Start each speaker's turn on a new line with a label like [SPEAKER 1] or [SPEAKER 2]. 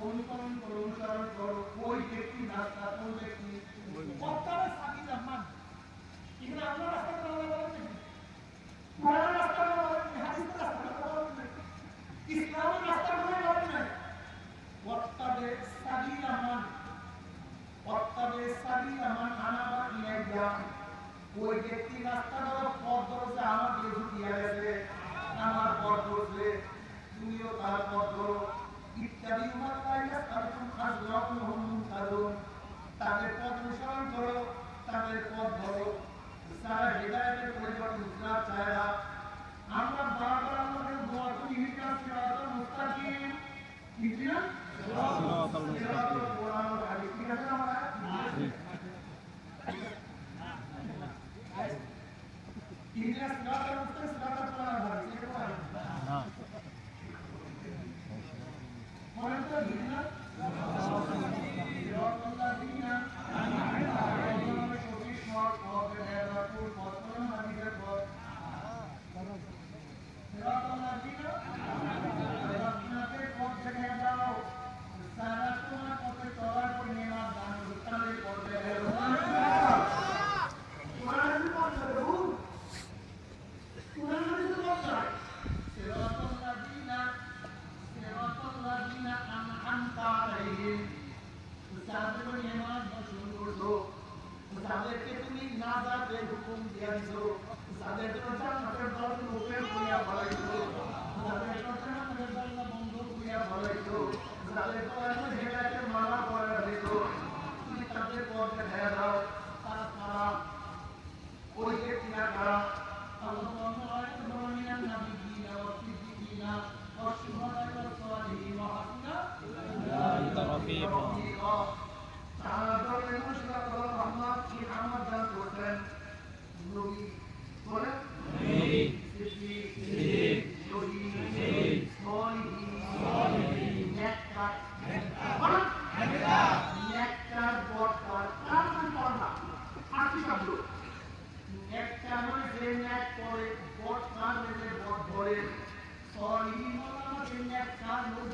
[SPEAKER 1] অনুসরণ করো অনুসরণ করো ওই ব্যক্তি রাস্তা কোন ব্যক্তি বক্তারে সাবিলা মান এখানে আল্লাহ রাস্তা কথা বলেন নাকি কোরআনের রাস্তা কথা বলেন নাকি হাদিসের রাস্তা কথা বলেন নাকি ইসলামের রাস্তা কথা বলেন নাকি বক্তারে সাবিলা মান আনাবা ইলাইয়া ওই ব্যক্তি রাস্তা ধরো পথ ধরছে আমার বিরুদ্ধে দিয়া গেছে আমার পথ ধরছে তুমিও তার পথ ধরো ইত্যাদি তাদের পথ অনুসরণ করো তাদের পথ ধরো সারা হৃদয়ের পরিবর্তন চায় না আমরা বারবার আমাদের দোয়া করি ইহদিনাস সিরাতাল মুস্তাকিম ইহদিনাস সিরাতাল মুস্তাকিম কোরআন ও হাদিস ঠিক আছে আমরা ইহদিনাস সিরাতাল মুস্তাকিম সিরাতাল কোরআন ও হাদিস এটা পারি না বলেন তো ইহদিনাস সিরাতাল লাযিনা আন'আমতা আলাইহিম সঠিক পথ পথের হেদায়েতুল পথ কোরআন হাদিসের পথ সিরাতাল লাযিনা আন'আমতা পথ থেকে দাও সারা তোমার পথে চলার পর নেমাত দান করতে পথে কোরআনের পথ দেবো কোরআনের পথ সিরাতাল লাযিনা আন'আমতা আলাইহিম তাদের নেমাত বর্ষণ করছো তাদেরকে তুমি নাজাতের হুকুম দিয়েছো তাদের জন্য জান্নাতের দরজা ওপেন করিয়া বলাইছো তাদের জন্য জান্নাতের দরজা বন্ধ করিয়া বলাইছো তাদের জন্য হেদায়েতের মালা পরিয়ে দিছো তুমি তাদের পথ দেখায়া দাও তারা ওই ব্যক্তিরা কারা আল্লাহু আকবার মিনান নাবিয়িনা ওয়া সিদ্দিকিনা ওয়া শুহাদা ওয়া সালিহিন ওয়া হাসনা উলাইকা রাফিকা তারা দরজা মুশরিক রহমান কি আমদ দান করতেন নবী বলেন নবী সিদ্দিক শহীদ সালিহিন নেককার নেককার বরকার কার পড়া আশি শব্দ নেককার মানে যে নেক করে বরকার মানে বর ধরে সালিহিন মানে যে নেককার লোক